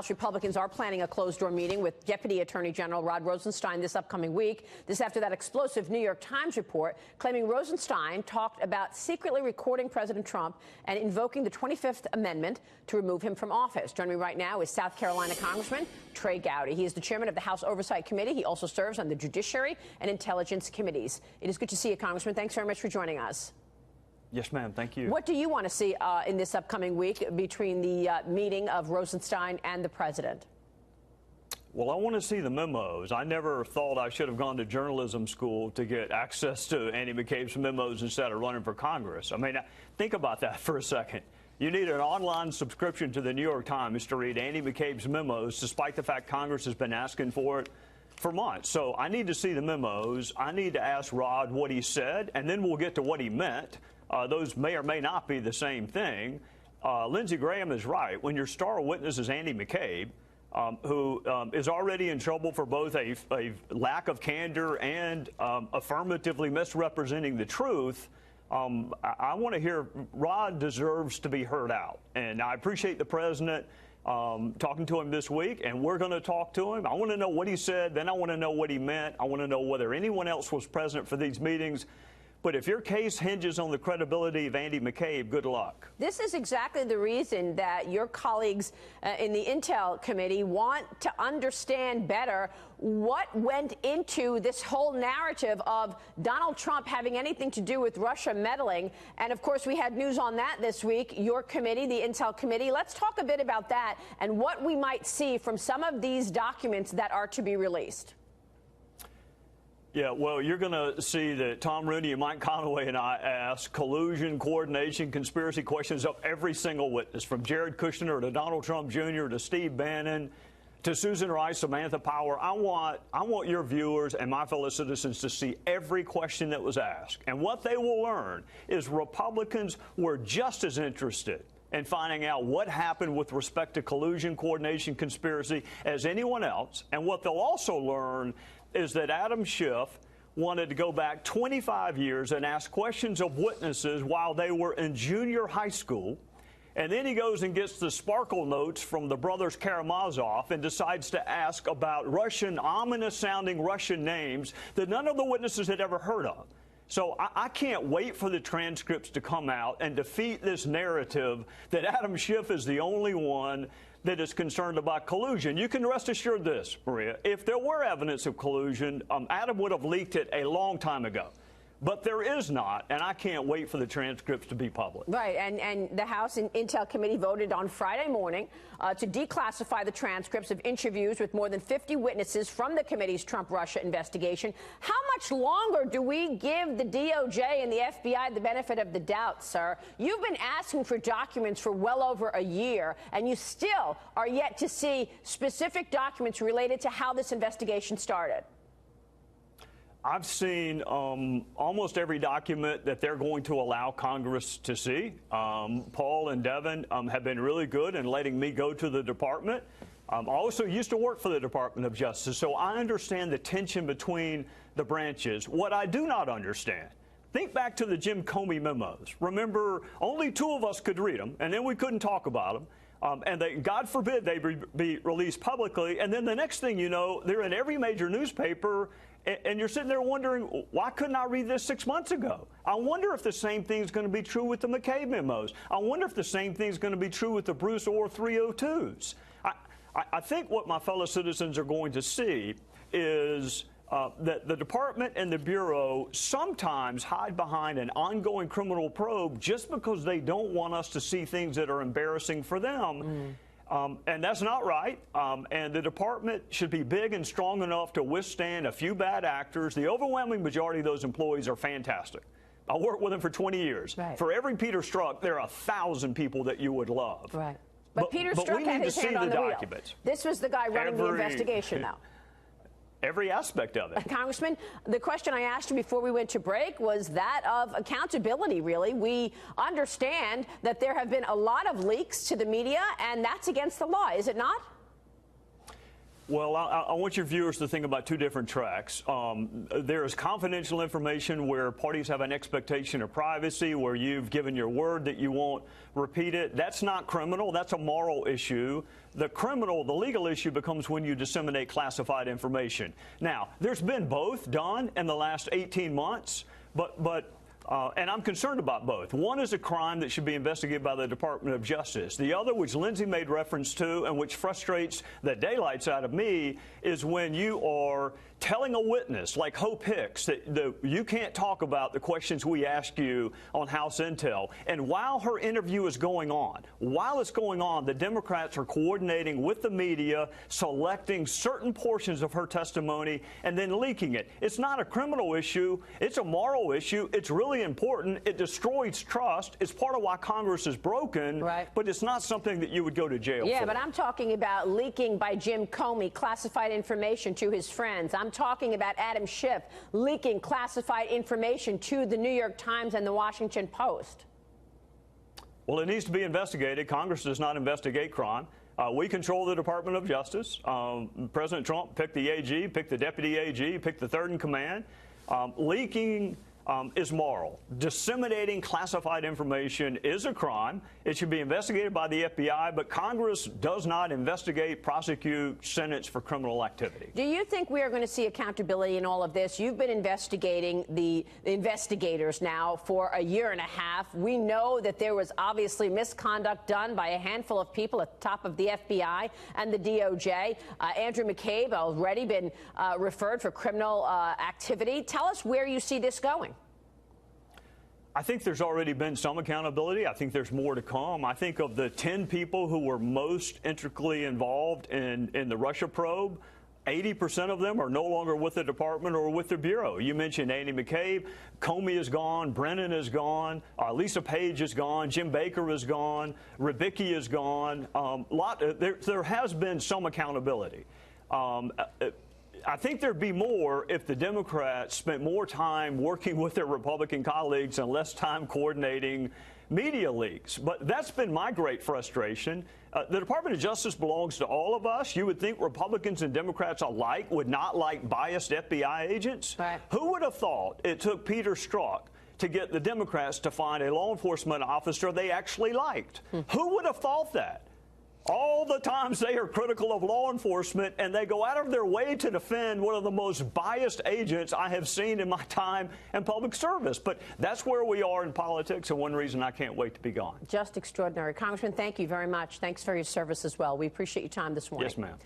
House Republicans are planning a closed-door meeting with Deputy Attorney General Rod Rosenstein this upcoming week. This after that explosive New York Times report claiming Rosenstein talked about secretly recording President Trump and invoking the 25th Amendment to remove him from office. Joining me right now is South Carolina Congressman Trey Gowdy. He is the chairman of the House Oversight Committee. He also serves on the Judiciary and Intelligence Committees. It is good to see you, Congressman. Thanks very much for joining us. Yes, ma'am. Thank you. What do you want to see in this upcoming week between the meeting of Rosenstein and the president? Well, I want to see the memos. I never thought I should have gone to journalism school to get access to Andy McCabe's memos instead of running for Congress. I mean, think about that for a second. You need an online subscription to the New York Times to read Andy McCabe's memos, despite the fact Congress has been asking for it for months. So I need to see the memos. I need to ask Rod what he said, and then we'll get to what he meant. Those may or may not be the same thing. Lindsey Graham is right. When your star witness is Andy McCabe, who is already in trouble for both a lack of candor and affirmatively misrepresenting the truth, I want to hear Rod deserves to be heard out. And I appreciate the president talking to him this week, and we're going to talk to him. I want to know what he said, then I want to know what he meant. I want to know whether anyone else was present for these meetings. But if your case hinges on the credibility of Andy McCabe, good luck. This is exactly the reason that your colleagues in the Intel Committee want to understand better what went into this whole narrative of Donald Trump having anything to do with Russia meddling. And, of course, we had news on that this week. Your committee, the Intel Committee. Let's talk a bit about that and what we might see from some of these documents that are to be released. Yeah, well, you're going to see that Tom Rooney and Mike Conaway and I ask collusion, coordination, conspiracy questions of every single witness, from Jared Kushner to Donald Trump Jr. to Steve Bannon to Susan Rice, Samantha Power. I want your viewers and my fellow citizens to see every question that was asked. And what they will learn is Republicans were just as interested in finding out what happened with respect to collusion, coordination, conspiracy as anyone else. And what they'll also learn is that Adam Schiff wanted to go back 25 years and ask questions of witnesses while they were in junior high school. And then he goes and gets the sparkle notes from the brothers Karamazov and decides to ask about Russian, ominous-sounding Russian names that none of the witnesses had ever heard of. So I can't wait for the transcripts to come out and defeat this narrative that Adam Schiff is the only one that is concerned about collusion. You can rest assured this, Maria, if there were evidence of collusion, Adam would have leaked it a long time ago. But there is not, and I can't wait for the transcripts to be public. Right, and the House Intel Committee voted on Friday morning to declassify the transcripts of interviews with more than 50 witnesses from the committee's Trump-Russia investigation. How much longer do we give the DOJ and the FBI the benefit of the doubt, sir? You've been asking for documents for well over a year, and you still are yet to see specific documents related to how this investigation started. I've seen almost every document that they're going to allow Congress to see. Paul and Devin have been really good in letting me go to the department. I also used to work for the Department of Justice, so I understand the tension between the branches. What I do not understand, think back to the Jim Comey memos. Remember, only two of us could read them, and then we couldn't talk about them. And they, God forbid they be released publicly. And then the next thing you know, they're in every major newspaper. And you're sitting there wondering, why couldn't I read this 6 months ago? I wonder if the same thing is going to be true with the McCabe memos. I wonder if the same thing is going to be true with the Bruce Orr 302s. I think what my fellow citizens are going to see is that the department and the Bureau sometimes hide behind an ongoing criminal probe just because they don't want us to see things that are embarrassing for them. And that's not right. And the department should be big and strong enough to withstand a few bad actors. The overwhelming majority of those employees are fantastic. I worked with them for 20 years. Right. For every Peter Strzok, there are 1,000 people that you would love. Right. But Peter Strzok had his hand on the wheel. This was the guy running the investigation now. Every aspect of it. Congressman, the question I asked you before we went to break was that of accountability, really. We understand that there have been a lot of leaks to the media, and that's against the law, is it not? Well, I want your viewers to think about two different tracks. There is confidential information where parties have an expectation of privacy, where you've given your word that you won't repeat it. That's not criminal. That's a moral issue. The legal issue becomes when you disseminate classified information. Now, there's been both done in the last 18 months, and I'm concerned about both. One is a crime that should be investigated by the Department of Justice. The other, which Lindsay made reference to and which frustrates the daylights out of me, is when you are telling a witness like Hope Hicks that you can't talk about the questions we ask you on House Intel. And while her interview is going on, the Democrats are coordinating with the media, selecting certain portions of her testimony, and then leaking it. It's not a criminal issue. It's a moral issue. It's really important. It destroys trust. It's part of why Congress is broken, right, but it's not something that you would go to jail for. Yeah, but I'm talking about leaking by Jim Comey classified information to his friends. I'm talking about Adam Schiff leaking classified information to the New York Times and the Washington Post. Well, it needs to be investigated. Congress does not investigate crime. We control the Department of Justice. President Trump picked the AG, picked the deputy AG, picked the third in command. Leaking is moral. Disseminating classified information is a crime. It should be investigated by the FBI, but Congress does not investigate, prosecute, sentence for criminal activity. Do you think we are going to see accountability in all of this? You've been investigating the investigators now for a year and a half. We know that there was obviously misconduct done by a handful of people at the top of the FBI and the DOJ. Andrew McCabe already been referred for criminal activity. Tell us where you see this going. I think there's already been some accountability. I think there's more to come. I think of the 10 people who were most intricately involved in the Russia probe, 80% of them are no longer with the department or with the Bureau. You mentioned Andy McCabe. Comey is gone. Brennan is gone. Lisa Page is gone. Jim Baker is gone. Rybicki is gone. There has been some accountability. I think there'd be more if the Democrats spent more time working with their Republican colleagues and less time coordinating media leaks. But that's been my great frustration. The Department of Justice belongs to all of us. You would think Republicans and Democrats alike would not like biased FBI agents. Right. Who would have thought it took Peter Strzok to get the Democrats to find a law enforcement officer they actually liked? Who would have thought that? All the times they are critical of law enforcement, and they go out of their way to defend one of the most biased agents I have seen in my time in public service. But that's where we are in politics, and one reason I can't wait to be gone. Just extraordinary. Congressman, thank you very much. Thanks for your service as well. We appreciate your time this morning. Yes, ma'am.